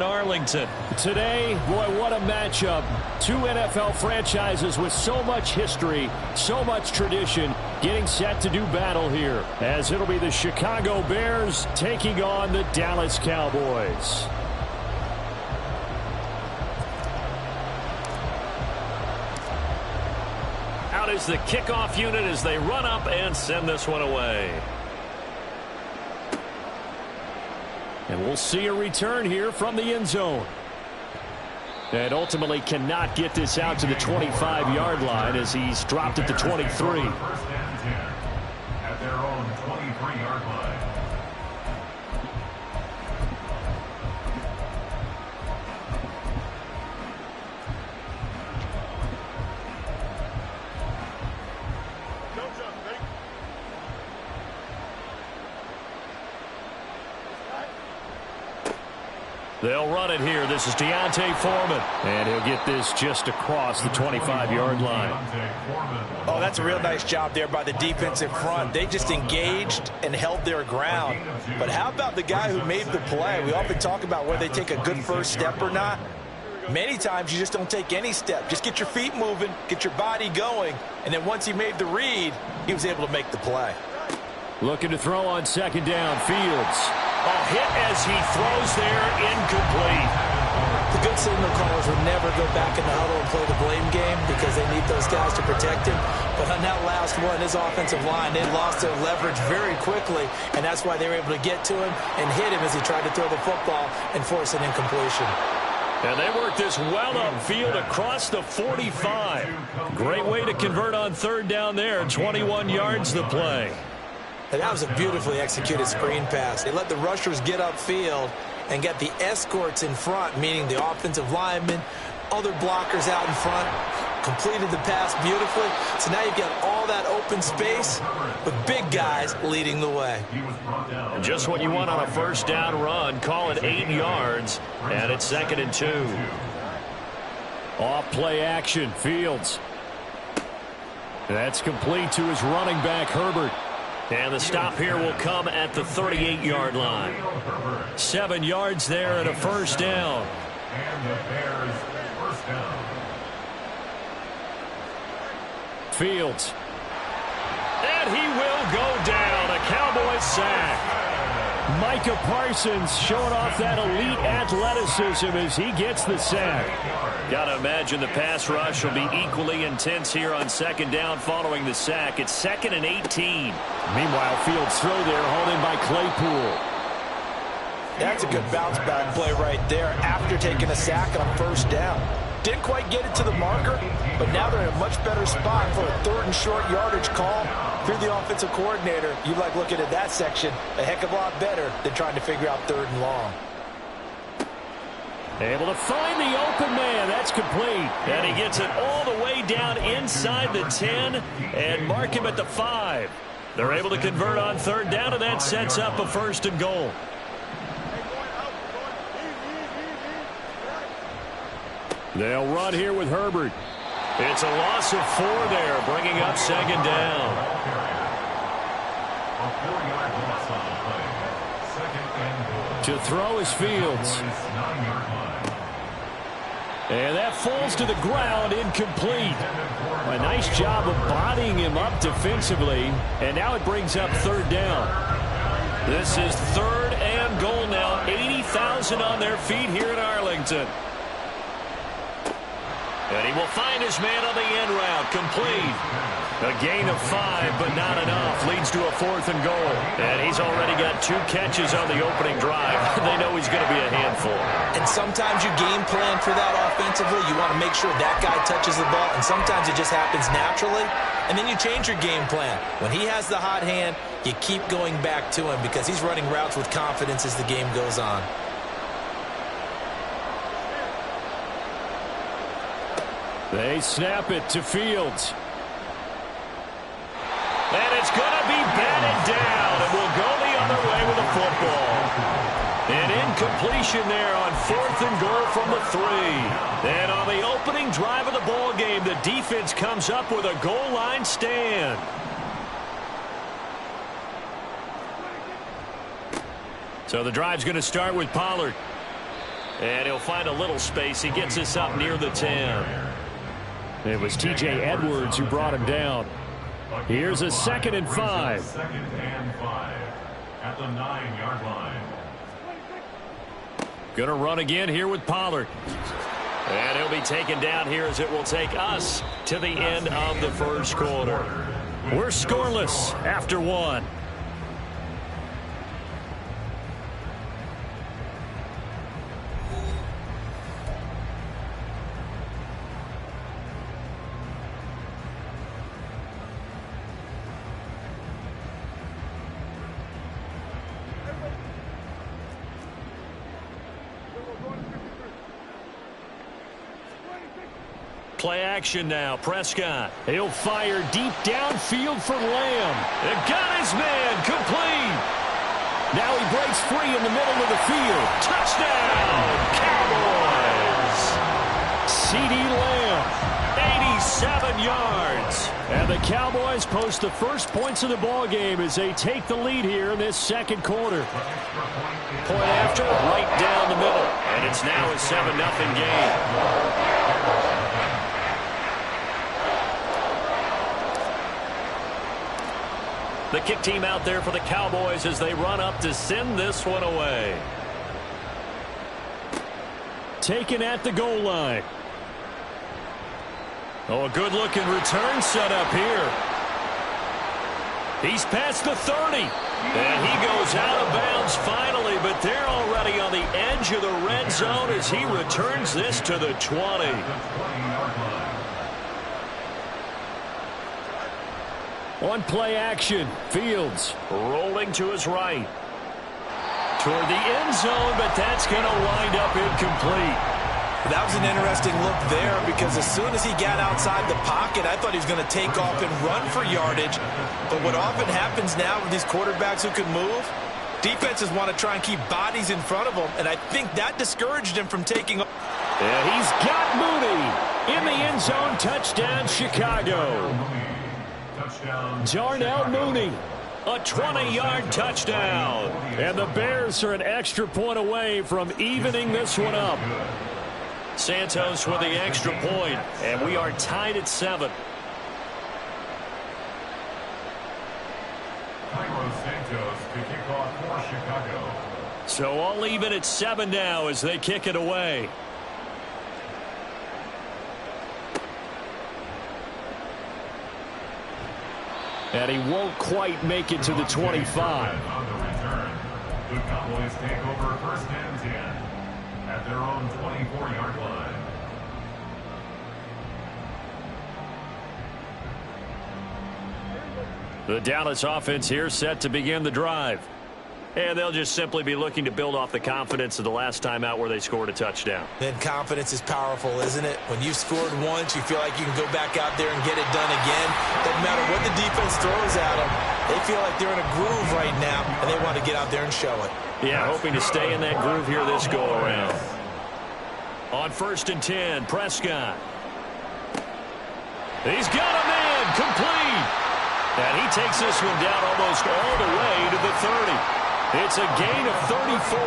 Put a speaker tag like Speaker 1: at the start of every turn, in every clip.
Speaker 1: Arlington. Today, boy, what a matchup. Two NFL franchises with so much history, so much tradition, getting set to do battle here, as it'll be the Chicago Bears taking on the Dallas Cowboys. Out is the kickoff unit as they run up and send this one away. And we'll see a return here from the end zone. And ultimately cannot get this out to the 25-yard line as he's dropped at the 23.
Speaker 2: First and 10 at their own 23-yard line.
Speaker 1: They'll run it here. This is D'Onta Foreman. And he'll get this just across the 25-yard line.
Speaker 3: Oh, that's a real nice job there by the defensive front. They just engaged and held their ground. But how about the guy who made the play? We often talk about whether they take a good first step or not. Many times you just don't take any step. Just get your feet moving, get your body going, and then once he made the read, he was able to make the play.
Speaker 1: Looking to throw on second down. Fields. A hit as he throws there, incomplete.
Speaker 3: The good signal callers would never go back in the huddle and play the blame game because they need those guys to protect him. But on that last one, his offensive line, they lost their leverage very quickly, and that's why they were able to get to him and hit him as he tried to throw the football and force an incompletion.
Speaker 1: And they work this well upfield across the 45. Great way to convert on third down there. 21 yards the play.
Speaker 3: And that was a beautifully executed screen pass. They let the rushers get upfield and get the escorts in front, meaning the offensive linemen, other blockers out in front, completed the pass beautifully. So now you've got all that open space with big guys leading the way.
Speaker 1: And just what you want on a first down run. Call it 8 yards, and it's 2nd and 2. Off play action, Fields. That's complete to his running back, Herbert. And the stop here will come at the 38-yard line. 7 yards there and a first down.
Speaker 2: And the Bears first down.
Speaker 1: Fields. And he will go down. A Cowboys sack. Micah Parsons showing off that elite athleticism as he gets the sack. Got to imagine the pass rush will be equally intense here on second down following the sack. It's 2nd and 18. Meanwhile, Fields' throw there hauled in by Claypool.
Speaker 3: That's a good bounce back play right there after taking a sack on first down. Didn't quite get it to the marker, but now they're in a much better spot for a 3rd and short yardage call. If you're the offensive coordinator, you like looking at that section a heck of a lot better than trying to figure out 3rd and long.
Speaker 1: Able to find the open man. That's complete. And he gets it all the way down inside the 10 and mark him at the 5. They're able to convert on third down, and that sets up a 1st and goal. They'll run here with Herbert. It's a loss of 4 there, bringing up 2nd down.
Speaker 2: A 4-yard loss on the play. 2nd and goal.
Speaker 1: To throw is Fields.
Speaker 2: 9-yard line.
Speaker 1: And that falls to the ground, incomplete. A nice job of bodying him up defensively, and now it brings up 3rd down. This is 3rd and goal now. 80,000 on their feet here in Arlington. And he will find his man on the end route. Complete. A gain of 5, but not enough. Leads to a 4th and goal. And he's already got 2 catches on the opening drive. They know he's going to be a handful.
Speaker 3: And sometimes you game plan for that offensively. You want to make sure that guy touches the ball. And sometimes it just happens naturally. And then you change your game plan. When he has the hot hand, you keep going back to him because he's running routes with confidence as the game goes on.
Speaker 1: They snap it to Fields. And it's going to be batted down, and we'll go the other way with the football. An incompletion there on 4th and goal from the 3. And on the opening drive of the ball game, the defense comes up with a goal line stand. So the drive's going to start with Pollard. And he'll find a little space. He gets us up near the 10. It was T.J. Edwards who brought him down. Here's a 2nd and 5.
Speaker 2: 2nd and 5 at the 9-yard line.
Speaker 1: Going to run again here with Pollard. And he'll be taken down here as it will take us to the end of the first quarter. We're scoreless after 1. Play action now. Prescott. He'll fire deep downfield for Lamb. It got his man. Complete. Now he breaks free in the middle of the field. Touchdown, Cowboys. CeeDee Lamb, 87 yards. And the Cowboys post the first points of the ball game as they take the lead here in this second quarter. Point after, right down the middle. And it's now a 7-0 game. The kick team out there for the Cowboys as they run up to send this one away. Taken at the goal line. Oh, a good-looking return set up here. He's past the 30. And he goes out of bounds finally, but they're already on the edge of the red zone as he returns this to the 20. On play action, Fields rolling to his right. Toward the end zone, but that's going to wind up incomplete.
Speaker 3: That was an interesting look there because as soon as he got outside the pocket, I thought he was going to take off and run for yardage. But what often happens now with these quarterbacks who can move, defenses want to try and keep bodies in front of them, and I think that discouraged him from taking off.
Speaker 1: And he's got Mooney in the end zone. Touchdown, Chicago. Darnell Mooney, a 20-yard touchdown. And the Bears are an extra point away from evening this one up. Santos with the extra point, and we are tied at 7.
Speaker 2: Cairo Santos to kick off for Chicago.
Speaker 1: So all even at 7 now as they kick it away. And he won't quite make it to the 25.
Speaker 2: On the return, the Cowboys take over 1st and 10 at their own 24-yard line.
Speaker 1: The Dallas offense here set to begin the drive. And they'll just simply be looking to build off the confidence of the last time out where they scored a touchdown.
Speaker 3: And confidence is powerful, isn't it? When you've scored once, you feel like you can go back out there and get it done again. Doesn't matter what the defense throws at them. They feel like they're in a groove right now, and they want to get out there and show it.
Speaker 1: Yeah, hoping to stay in that groove here this go-around. On 1st and 10, Prescott. He's got a man, complete. And he takes this one down almost all the way to the 30. It's a gain of 34.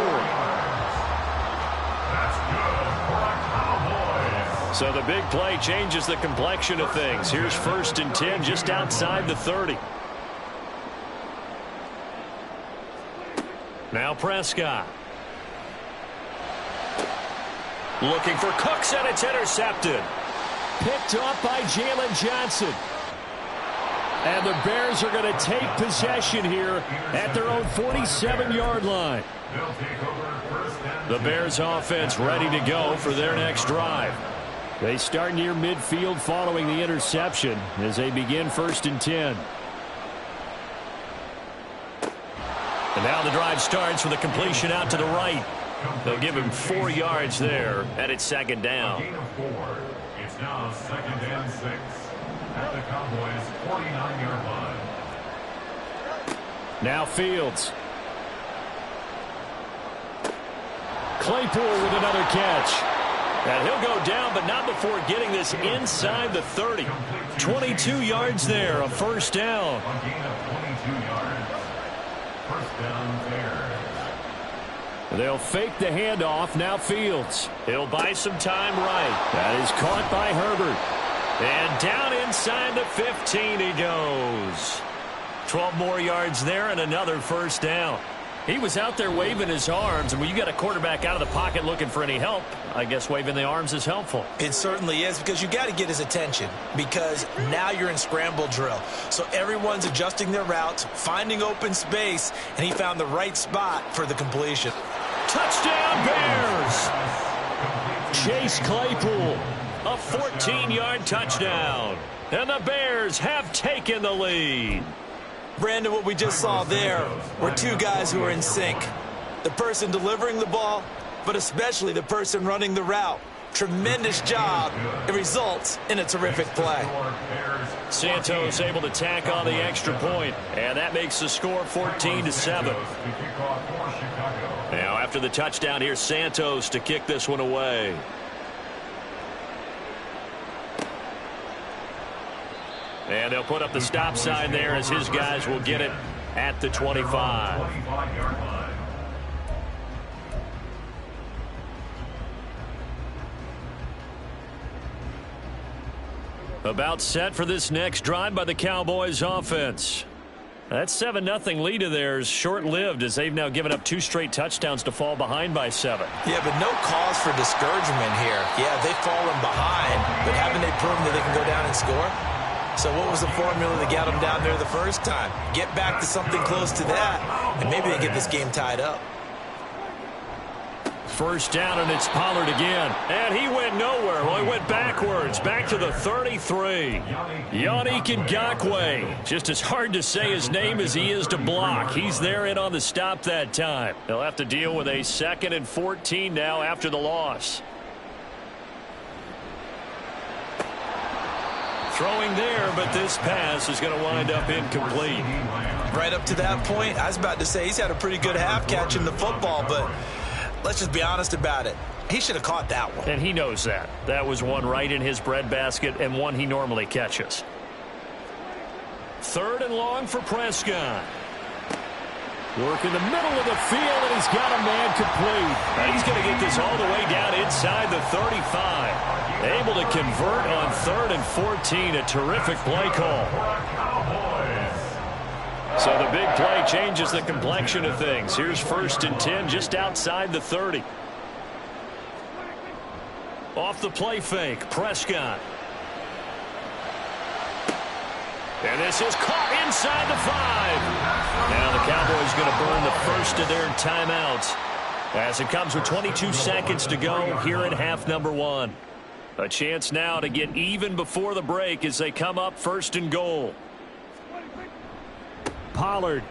Speaker 2: That's good for the Cowboys.
Speaker 1: So the big play changes the complexion of things. Here's 1st and 10 just outside the 30. Now Prescott. Looking for Cooks, and it's intercepted. Picked up by Jalen Johnson. And the Bears are going to take possession here at their own 47-yard line. The Bears offense ready to go for their next drive. They start near midfield following the interception as they begin 1st and 10. And now the drive starts with a completion out to the right. They'll give him 4 yards there, and it's 2nd down.
Speaker 2: Gain of 4. It's now 2nd and 6 at the Cowboys' 49-yard line.
Speaker 1: Now Fields. Claypool with another catch. And he'll go down, but not before getting this inside the 30. 22 yards there, a 1st down.
Speaker 2: A gain of 22 yards. 1st down there.
Speaker 1: They'll fake the handoff. Now Fields. He'll buy some time right. That is caught by Herbert. And down inside the 15 he goes. 12 more yards there and another first down. He was out there waving his arms, and when you got a quarterback out of the pocket looking for any help, I guess waving the arms is helpful.
Speaker 3: It certainly is, because you got to get his attention, because now you're in scramble drill. So everyone's adjusting their routes, finding open space, and he found the right spot for the completion.
Speaker 1: Touchdown Bears! Chase Claypool, a 14-yard touchdown. And the Bears have taken the lead.
Speaker 3: Brandon, what we just saw there were two guys who are in sync. The person delivering the ball, but especially the person running the route. Tremendous job. It results in a terrific play.
Speaker 1: Santos able to tack on the extra point, and that makes the score 14-7. Now after the touchdown, here's Santos to kick this one away. And they'll put up the stop sign there as his guys will get it at the 25. About set for this next drive by the Cowboys offense. That 7-0 lead of theirs short-lived, as they've now given up 2 straight touchdowns to fall behind by 7.
Speaker 3: Yeah, but no cause for discouragement here. Yeah, they've fallen behind, but haven't they proven that they can go down and score? So what was the formula that got them down there the first time? Get back to something close to that, and maybe they get this game tied up.
Speaker 1: First down, and it's Pollard again. And he went nowhere. Well, he went backwards, back to the 33. Yannick Ngakoue. Just as hard to say his name as he is to block. He's there in on the stop that time. They'll have to deal with a 2nd and 14 now after the loss. Throwing there, but this pass is going to wind up incomplete.
Speaker 3: Right up to that point, I was about to say he's had a pretty good half catching the football, but let's just be honest about it. He should have caught that one.
Speaker 1: And he knows that. That was one right in his breadbasket and one he normally catches. 3rd and long for Prescott. Work in the middle of the field, and he's got a man complete. And he's going to get this all the way down inside the 35. Able to convert on 3rd and 14. A terrific play call. So the big play changes the complexion of things. Here's 1st and 10 just outside the 30. Off the play fake, Prescott. And this is caught inside the 5. Now the Cowboys going to burn the first of their timeouts as it comes with 22 seconds to go here in half number 1. A chance now to get even before the break as they come up 1st and goal. Pollard.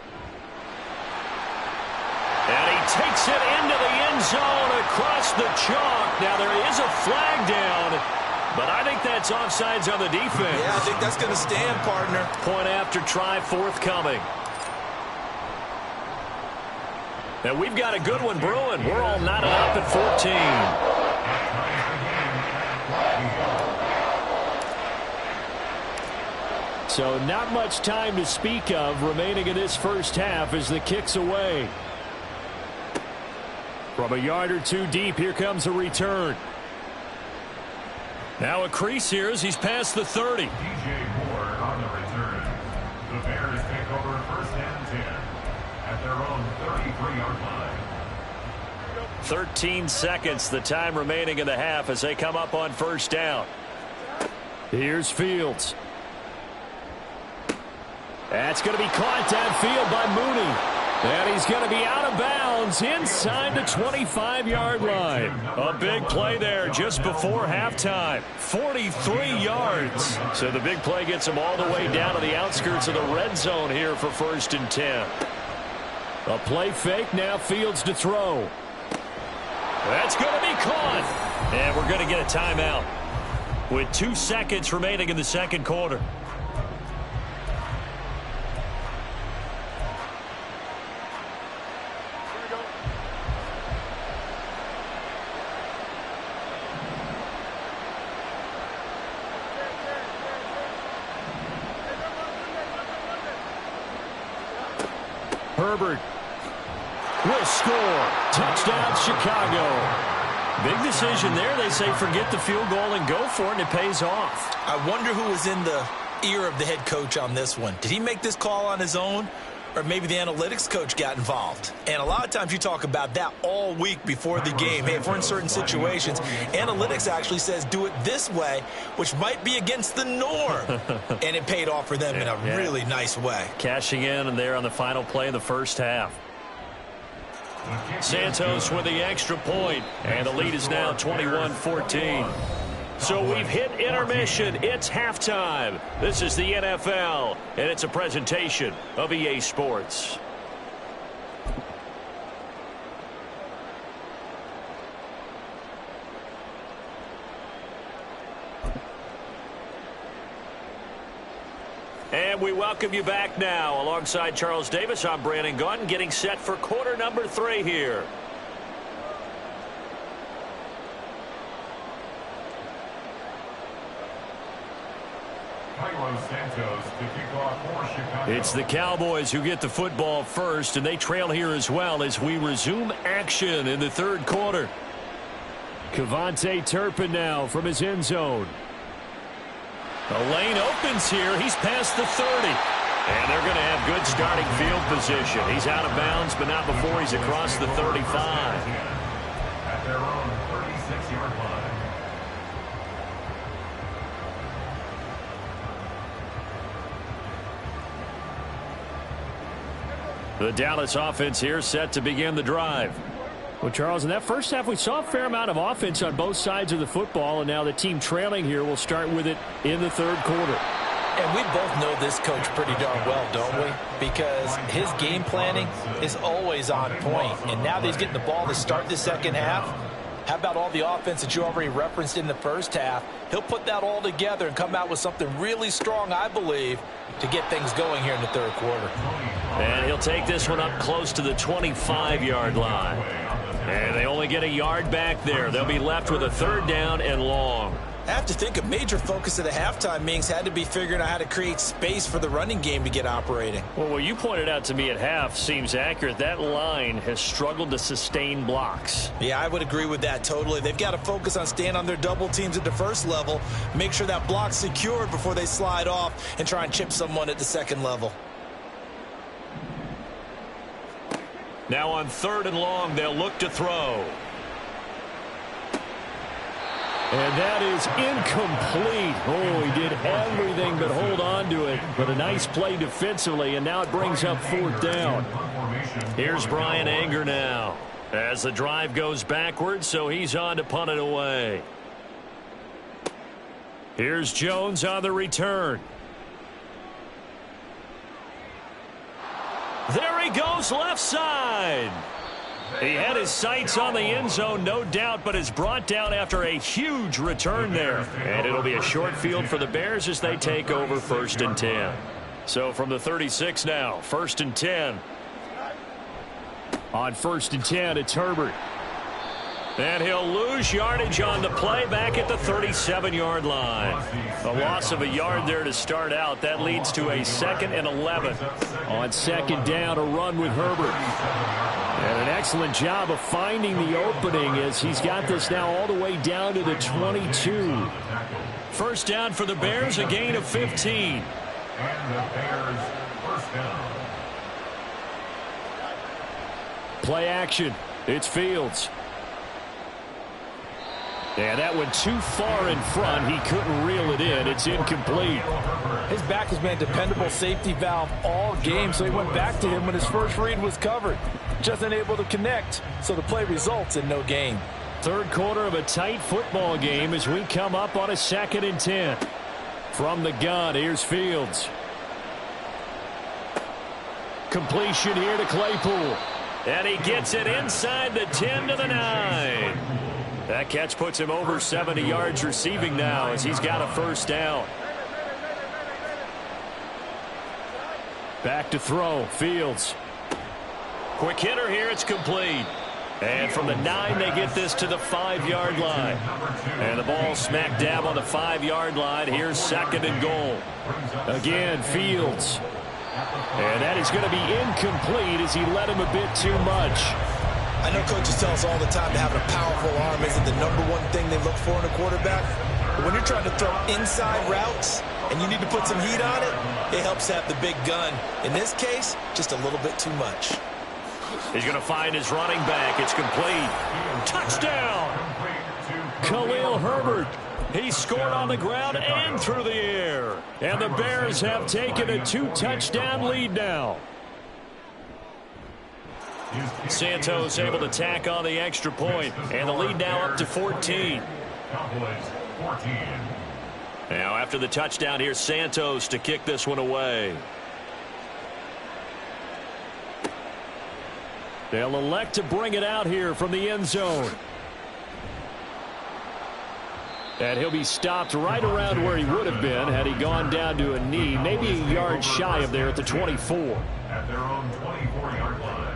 Speaker 1: And he takes it into the end zone across the chalk. Now there is a flag down, but I think that's offsides on the defense.
Speaker 3: Yeah, I think that's going to stand, partner.
Speaker 1: Point after try forthcoming. And we've got a good one brewing. We're all knotted up at 14. So not much time to speak of remaining in this first half as the kick's away. From a yard or 2 deep, here comes a return. Now a crease here as he's past the 30.
Speaker 2: DJ Moore on the return. The Bears take over 1st and 10 at their own 33-yard line.
Speaker 1: 13 seconds, the time remaining in the half as they come up on 1st down. Here's Fields. That's going to be caught downfield by Mooney. And he's going to be out of bounds inside the 25-yard line. A big play there just before halftime. 43 yards. So the big play gets him all the way down to the outskirts of the red zone here for 1st and 10. A play fake, now Fields to throw. That's going to be caught. And we're going to get a timeout with 2 seconds remaining in the 2nd quarter. Herbert. will score. Touchdown, Chicago. Big decision there. They say forget the field goal and go for it, and it pays off.
Speaker 3: I wonder who was in the ear of the head coach on this one. Did he make this call on his own? Or maybe the analytics coach got involved. And a lot of times you talk about that all week before the game. Hey, if we're in certain situations, analytics actually says do it this way, which might be against the norm. And it paid off for them in a really nice way.
Speaker 1: Cashing in there on the final play of the first half. Santos with the extra point, and the lead is now 21-14. So we've hit intermission. It's halftime. This is the NFL, and it's a presentation of EA Sports. And we welcome you back now. Alongside Charles Davis, I'm Brandon Gaudin, getting set for quarter number 3 here. It's the Cowboys who get the football first, and they trail here as well as we resume action in the third quarter. KaVontae Turpin now from his end zone. The lane opens here. He's past the 30. And they're going to have good starting field position. He's out of bounds, but not before he's across the 35.
Speaker 2: At their own 36-yard line.
Speaker 1: The Dallas offense here set to begin the drive. Well, Charles, in that first half, we saw a fair amount of offense on both sides of the football, and now the team trailing here will start with it in the third quarter.
Speaker 3: And we both know this coach pretty darn well, don't we? Because his game planning is always on point. And now that he's getting the ball to start the second half, how about all the offense that you already referenced in the first half? He'll put that all together and come out with something really strong, I believe, to get things going here in the third quarter.
Speaker 1: And he'll take this one up close to the 25-yard line. And they only get a yard back there. They'll be left with a third down and long.
Speaker 3: I have to think a major focus of the halftime meetings had to be figuring out how to create space for the running game to get operating.
Speaker 1: Well, what you pointed out to me at half seems accurate. That line has struggled to sustain blocks.
Speaker 3: Yeah, I would agree with that totally. They've got to focus on staying on their double teams at the first level, make sure that block's secured before they slide off and try and chip someone at the second level.
Speaker 1: Now on third and long, they'll look to throw. And that is incomplete. Oh, he did everything but hold on to it. But a nice play defensively, and now it brings up fourth down. Here's Bryan Anger now as the drive goes backwards, so he's on to punt it away. Here's Jones on the return. There he goes, left side. He had his sights on the end zone, no doubt, but is brought down after a huge return there. And it'll be a short field for the Bears as they take over 1st and 10. So from the 36 now, 1st and 10. On 1st and 10, it's Herbert. And he'll lose yardage on the play back at the 37-yard line. A loss of a yard there to start out. That leads to a 2nd and 11. On 2nd down, a run with Herbert. And an excellent job of finding the opening as he's got this now all the way down to the 22. First down for the Bears, a gain of 15.
Speaker 2: And the Bears first down.
Speaker 1: Play action. It's Fields. And that went too far in front. He couldn't reel it in. It's incomplete.
Speaker 4: His back has been a dependable safety valve all game, so he went back to him when his first read was covered. Just unable to connect, so the play results in no gain.
Speaker 1: Third quarter of a tight football game as we come up on a 2nd and 10. From the gun, here's Fields. Completion here to Claypool. And he gets it inside the 10 to the 9. That catch puts him over 70 yards receiving now as he's got a first down. Back to throw, Fields. Quick hitter here, it's complete. And from the 9, they get this to the 5-yard line. And the ball smack dab on the 5-yard line. Here's 2nd and goal. Again, Fields. And that is going to be incomplete as he led him a bit too much.
Speaker 3: I know coaches tell us all the time that having a powerful arm isn't the #1 thing they look for in a quarterback. But when you're trying to throw inside routes and you need to put some heat on it, it helps to have the big gun. In this case, just a little bit too much.
Speaker 1: He's going to find his running back. It's complete. Touchdown! Khalil Herbert. He scored on the ground and through the air. And the Bears have taken a 2-touchdown lead now. Santos able to tack on the extra point, and the lead now up to 14. Now after the touchdown, here's Santos to kick this one away. They'll elect to bring it out here from the end zone. And he'll be stopped right around where he would have been had he gone down to a knee, maybe a yard shy of there at the 24.
Speaker 2: At their own 24-yard line.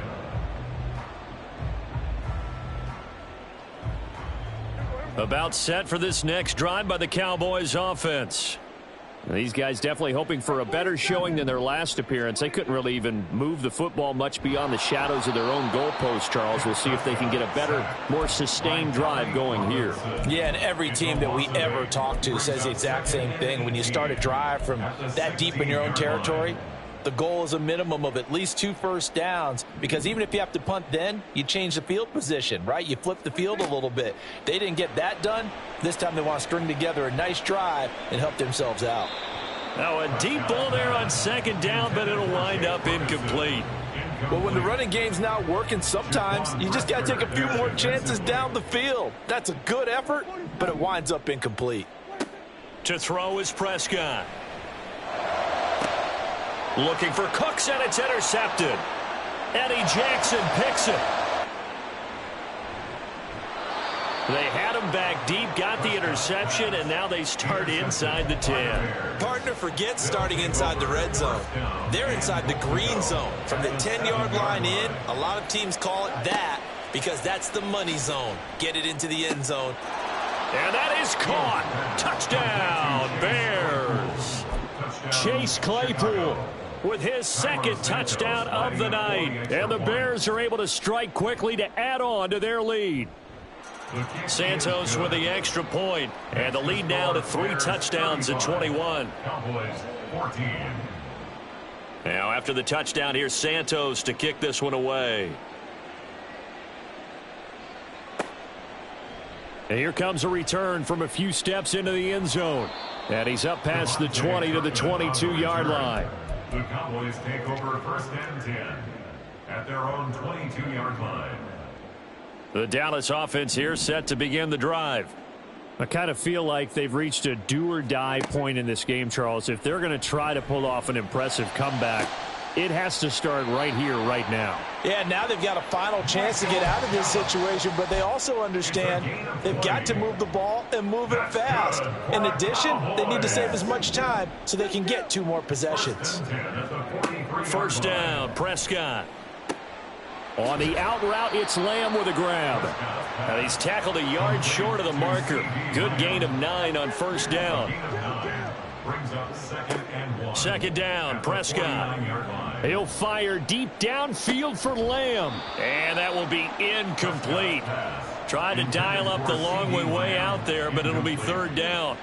Speaker 1: About set for this next drive by the Cowboys offense. These guys definitely hoping for a better showing than their last appearance. They couldn't really even move the football much beyond the shadows of their own goalpost, Charles. We'll see if they can get a better, more sustained drive going here.
Speaker 4: Yeah, and every team that we ever talk to says the exact same thing. When you start a drive from that deep in your own territory, the goal is a minimum of at least 2 first downs, because even if you have to punt then, you change the field position, right? You flip the field a little bit. They didn't get that done. This time they want to string together a nice drive and help themselves out.
Speaker 1: Now a deep ball there on second down, but it'll wind up incomplete.
Speaker 4: But when the running game's not working, sometimes you just got to take a few more chances down the field. That's a good effort, but it winds up incomplete.
Speaker 1: To throw is Prescott. Looking for Cooks, and it's intercepted. Eddie Jackson picks it. They had him back deep, got the interception, and now they start inside the 10.
Speaker 3: Partner forgets starting inside the red zone. They're inside the green zone. From the 10-yard line in, a lot of teams call it that because that's the money zone. Get it into the end zone.
Speaker 1: And that is caught. Touchdown, Bears. Chase Claypool with his second touchdown of the night. And the Bears are able to strike quickly to add on to their lead. Santos with the extra point, and the lead now to 3 touchdowns at 21. Now after the touchdown, here's Santos to kick this one away. And here comes a return from a few steps into the end zone. And he's up past the 20 to the 22-yard line.
Speaker 2: The Cowboys take over first and 10 at their own 22-yard line.
Speaker 1: The Dallas offense here set to begin the drive. I kind of feel like they've reached a do-or-die point in this game, Charles. If they're going to try to pull off an impressive comeback, it has to start right here, right now.
Speaker 4: Yeah, now they've got a final chance to get out of this situation, but they also understand they've got to move the ball and move it fast. In addition, they need to save as much time so they can get 2 more possessions.
Speaker 1: First down, Prescott. On the out route, it's Lamb with a grab. And he's tackled a yard short of the marker. Good gain of 9 on first down. Second down, Prescott. He'll fire deep downfield for Lamb. And that will be incomplete. Trying to dial up the long way out there, but it'll be third down.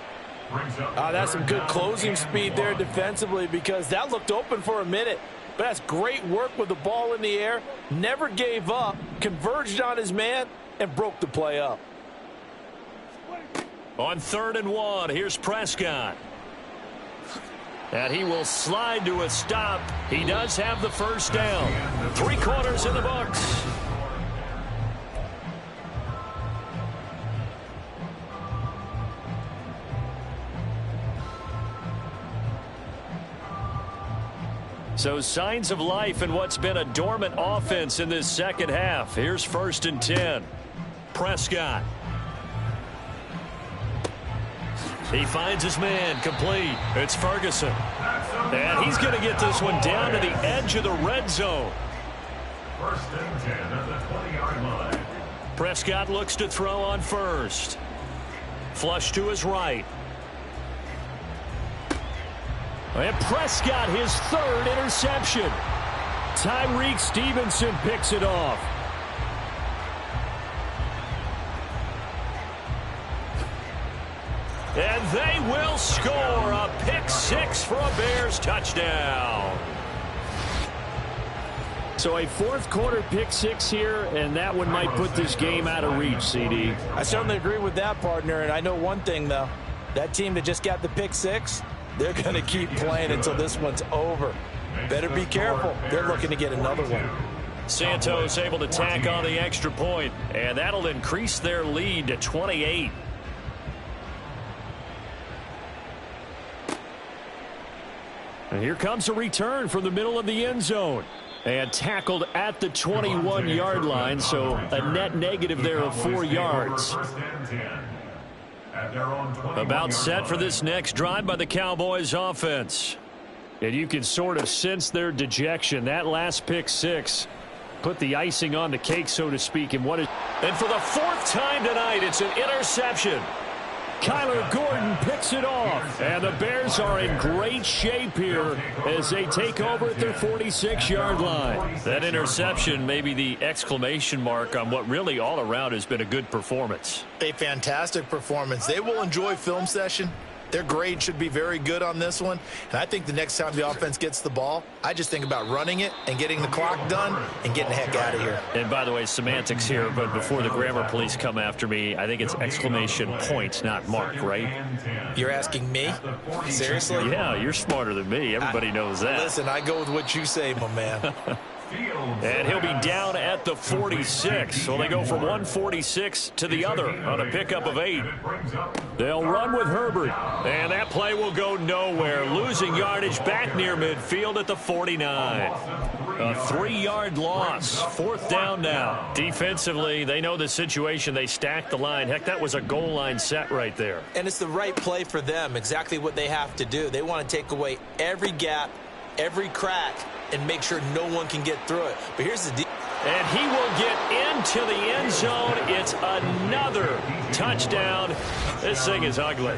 Speaker 4: That's some good closing speed there defensively, because that looked open for a minute. But that's great work with the ball in the air. Never gave up, converged on his man, and broke the play up.
Speaker 1: On 3rd and 1, here's Prescott. And he will slide to a stop. He does have the first down. 3 quarters in the books. So signs of life in what's been a dormant offense in this second half. Here's 1st and 10. Prescott. He finds his man, complete. It's Ferguson. And he's going to get this one down to the edge of the red zone.
Speaker 2: 1st and 10 at the 20-yard line.
Speaker 1: Prescott looks to throw on first. Flush to his right. And Prescott, his third interception. Tyreek Stevenson picks it off. And they will score a pick-6 for a Bears touchdown. So a fourth-quarter pick-6 here, and that one might put this game out of reach, CD.
Speaker 4: I certainly agree with that, partner, and I know one thing, though. That team that just got the pick-6, they're going to keep playing until this one's over. Better be careful. They're looking to get another one.
Speaker 1: Santos able to tack on the extra point, and that'll increase their lead to 28. And here comes a return from the middle of the end zone. And tackled at the 21-yard line, so a net negative there of 4 yards. About set for this next drive by the Cowboys offense. And you can sort of sense their dejection. That last pick-6 put the icing on the cake, so to speak. And for the fourth time tonight, it's an interception. Kyler Gordon picks it off, and the Bears are in great shape here as they take over at their 46-yard line. That interception may be the exclamation mark on what really all around has been a good performance.
Speaker 3: A fantastic performance. They will enjoy film session. Their grade should be very good on this one. And I think the next time the offense gets the ball, I just think about running it and getting the clock done and getting the heck out of here.
Speaker 1: And by the way, semantics here, but before the grammar police come after me, I think it's exclamation point, not mark, right?
Speaker 3: You're asking me? Seriously?
Speaker 1: Yeah, you're smarter than me. Everybody knows that.
Speaker 3: Listen, I go with what you say, my man.
Speaker 1: And he'll be down at the 46. So they go from 146 to the other on a pickup of 8. They'll run with Herbert. And that play will go nowhere. Losing yardage back near midfield at the 49. A 3-yard loss. Fourth down now. Defensively, they know the situation. They stack the line. Heck, that was a goal line set right there.
Speaker 4: And it's the right play for them. Exactly what they have to do. They want to take away every gap, every crack, and make sure no one can get through it. But here's the deal.
Speaker 1: And he will get into the end zone. It's another touchdown. This thing is ugly.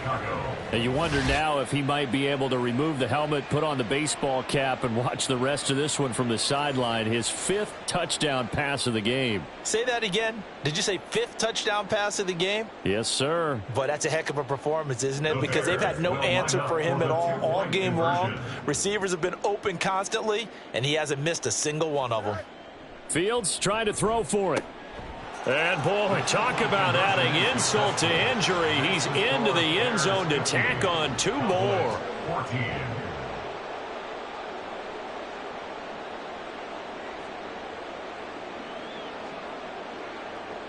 Speaker 1: And you wonder now if he might be able to remove the helmet, put on the baseball cap, and watch the rest of this one from the sideline. His 5th touchdown pass of the game.
Speaker 4: Say that again. Did you say 5th touchdown pass of the game?
Speaker 1: Yes, sir.
Speaker 4: But that's a heck of a performance, isn't it? Because they've had no answer for him at all game long. Receivers have been open constantly, and he hasn't missed a single one of them.
Speaker 1: Fields trying to throw for it. And, boy, talk about adding insult to injury. He's into the end zone to tack on 2 more.
Speaker 2: 14.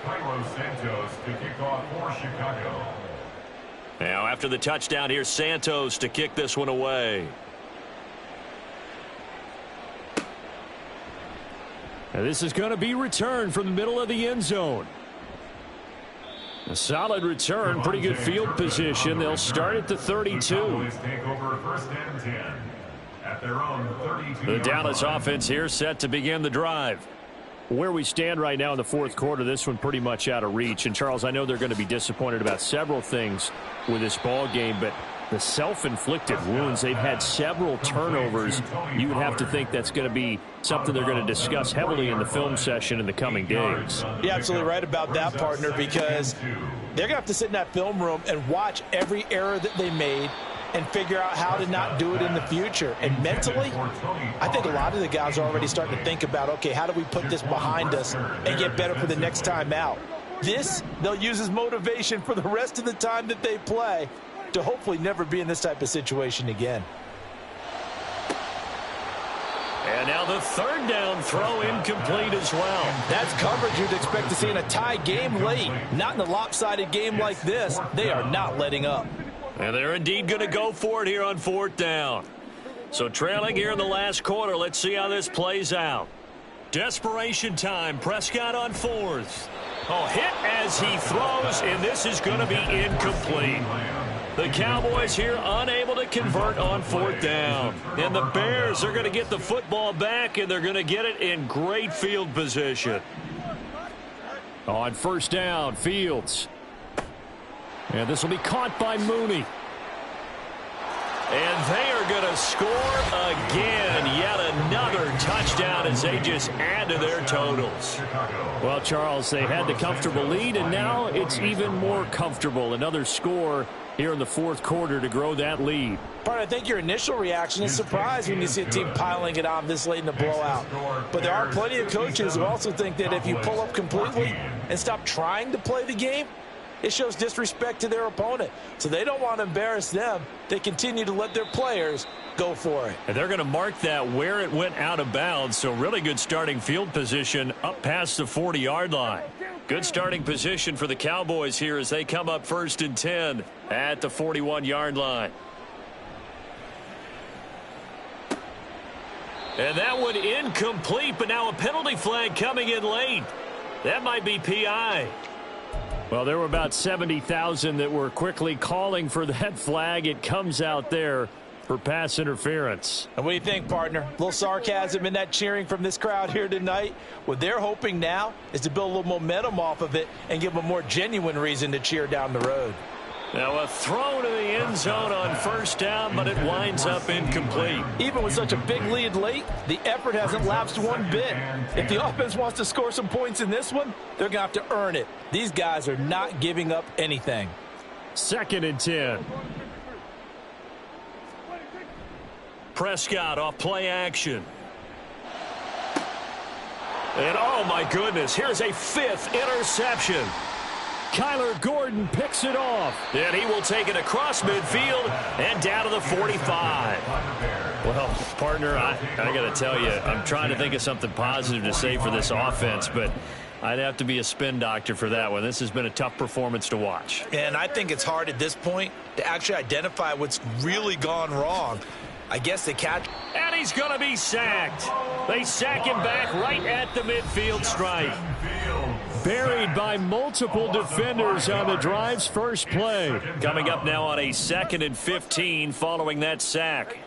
Speaker 2: Cairo Santos to kick off for Chicago.
Speaker 1: Now, after the touchdown, here's Santos to kick this one away. And this is going to be returned from the middle of the end zone. A solid return, pretty good field position. They'll start at the 32. The Dallas offense here set to begin the drive. Where we stand right now in the fourth quarter, this one pretty much out of reach. And, Charles, I know they're going to be disappointed about several things with this ball game, but the self-inflicted wounds, they've had several turnovers. You would have to think that's going to be something they're going to discuss heavily in the film session in the coming days.
Speaker 4: You're absolutely right about that, partner, because they're going to have to sit in that film room and watch every error that they made and figure out how to not do it in the future. And mentally, I think a lot of the guys are already starting to think about, okay, how do we put this behind us and get better for the next time out? This, they'll use as motivation for the rest of the time that they play to hopefully never be in this type of situation again.
Speaker 1: And now the third down throw incomplete as well.
Speaker 4: That's coverage you'd expect to see in a tie game late. Not in a lopsided game like this. They are not letting up.
Speaker 1: And they're indeed going to go for it here on fourth down. So trailing here in the last quarter, let's see how this plays out. Desperation time. Prescott on fourth. Oh, hit as he throws, and this is going to be incomplete. The Cowboys here unable to convert on fourth down. And the Bears are going to get the football back, and they're going to get it in great field position. On first down, Fields. And this will be caught by Mooney. And they are going to score again. Yet another touchdown as they just add to their totals. Well, Charles, they had the comfortable lead, and now it's even more comfortable. Another score here in the fourth quarter to grow that lead.
Speaker 4: But I think your initial reaction is surprise when you see a team piling it on this late in the blowout. But there are plenty of coaches who also think that if you pull up completely and stop trying to play the game, it shows disrespect to their opponent. So they don't want to embarrass them. They continue to let their players go for it.
Speaker 1: And they're going to mark that where it went out of bounds. So really good starting field position up past the 40-yard line. Good starting position for the Cowboys here as they come up 1st and 10 at the 41-yard line. And that one incomplete, but now a penalty flag coming in late. That might be PI. Well, there were about 70,000 that were quickly calling for that flag. It comes out there for pass interference.
Speaker 4: And what do you think, partner? A little sarcasm in that cheering from this crowd here tonight. What they're hoping now is to build a little momentum off of it and give them a more genuine reason to cheer down the road.
Speaker 1: Now a throw to the end zone on 1st down, but it winds up incomplete.
Speaker 4: Even with such a big lead late, the effort hasn't lapsed one bit. If the offense wants to score some points in this one, they're going to have to earn it. These guys are not giving up anything.
Speaker 1: 2nd and 10. Prescott off play action. And oh my goodness, here's a 5th interception. Kyler Gordon picks it off. And he will take it across midfield and down to the 45. Well, partner, I got to tell you, I'm trying to think of something positive to say for this offense, but I'd have to be a spin doctor for that one. This has been a tough performance to watch.
Speaker 3: And I think it's hard at this point to actually identify what's really gone wrong. I guess they catch.
Speaker 1: And he's going to be sacked. They sack him back right at the midfield stripe. Buried by multiple defenders on the drive's first play. Coming up now on a 2nd and 15 following that sack.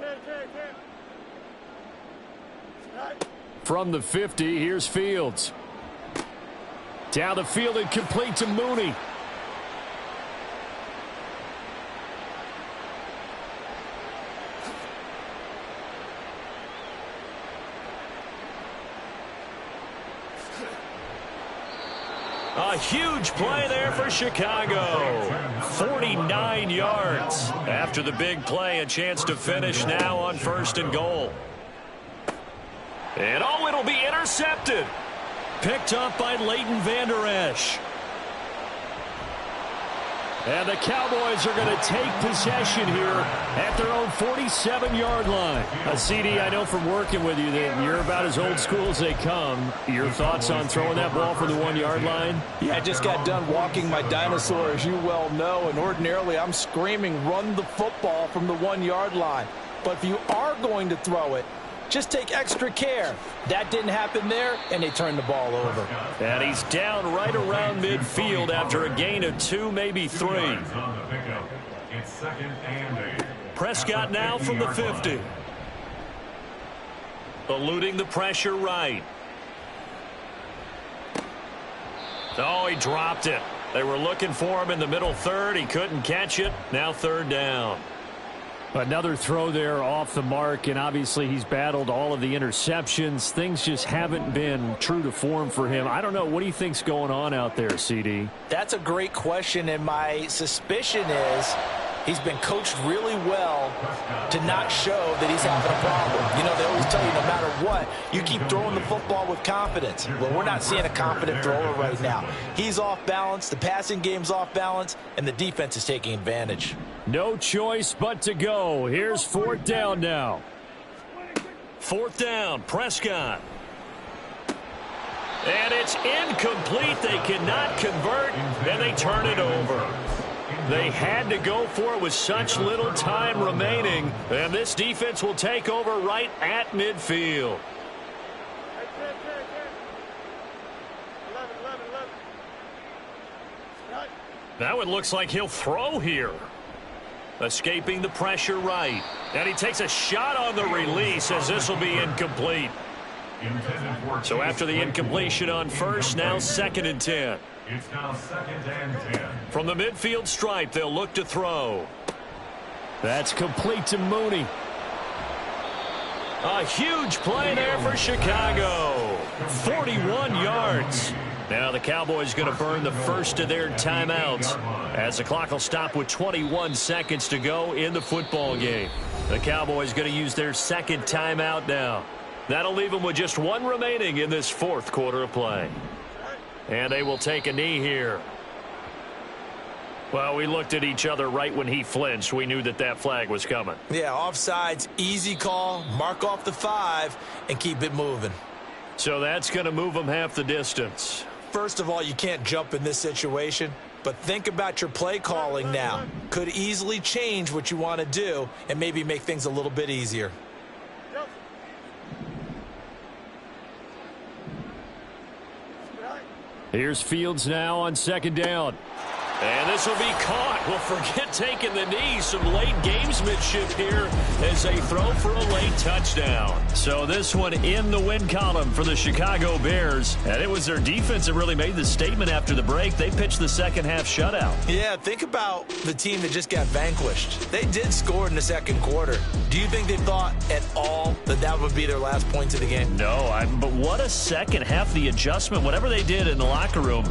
Speaker 1: From the 50, here's Fields. Down the field and complete to Mooney. A huge play there for Chicago. 49 yards. After the big play, a chance to finish now on 1st and goal. And oh, it'll be intercepted. Picked up by Leighton Vander Esch. And the Cowboys are going to take possession here at their own 47-yard line. CD, I know from working with you that you're about as old school as they come. Your thoughts on throwing that ball from the 1-yard line?
Speaker 4: Yeah, I just got done walking my dinosaur, as you well know, and ordinarily I'm screaming, run the football from the 1-yard line. But if you are going to throw it, just take extra care. That didn't happen there, and they turned the ball over.
Speaker 1: And he's down right around midfield after a gain of 2, maybe 3. Prescott now from the 50. Eluding the pressure right. Oh, he dropped it. They were looking for him in the middle third. He couldn't catch it. Now 3rd down. Another throw there off the mark, and obviously he's battled all of the interceptions. Things just haven't been true to form for him. I don't know. What do you think's going on out there, CD?
Speaker 4: That's a great question, and my suspicion is he's been coached really well to not show that he's having a problem. You know, they always tell you no matter what, you keep throwing the football with confidence. Well, we're not seeing a confident thrower right now. He's off balance, the passing game's off balance, and the defense is taking advantage.
Speaker 1: No choice but to go. Here's 4th down now. 4th down, Prescott. And it's incomplete. They cannot convert, and they turn it over. They had to go for it with such little time remaining, and this defense will take over right at midfield. Now it looks like he'll throw here. Escaping the pressure right. And he takes a shot on the release as this will be incomplete. So after the incompletion on 1st, now 2nd and 10.
Speaker 2: It's now 2nd and 10.
Speaker 1: From the midfield stripe, they'll look to throw. That's complete to Mooney. A huge play there for Chicago. 41 yards. Now the Cowboys going to burn the first of their timeouts as the clock will stop with 21 seconds to go in the football game. The Cowboys going to use their second timeout now. That'll leave them with just one remaining in this fourth quarter of play. And they will take a knee here. Well, we looked at each other right when he flinched. We knew that that flag was coming.
Speaker 3: Yeah, offsides, easy call, mark off the 5, and keep it moving.
Speaker 1: So that's going to move them half the distance.
Speaker 3: First of all, you can't jump in this situation, but think about your play calling now. Could easily change what you want to do and maybe make things a little bit easier.
Speaker 1: Here's Fields now on second down. And this will be caught. Well, forget taking the knee. Some late gamesmanship here as they throw for a late touchdown. So this one in the win column for the Chicago Bears. And it was their defense that really made the statement after the break. They pitched the second half shutout.
Speaker 3: Yeah, think about the team that just got vanquished. They did score in the second quarter. Do you think they thought at all that that would be their last points of the game?
Speaker 1: No, but what a second half, the adjustment, whatever they did in the locker room.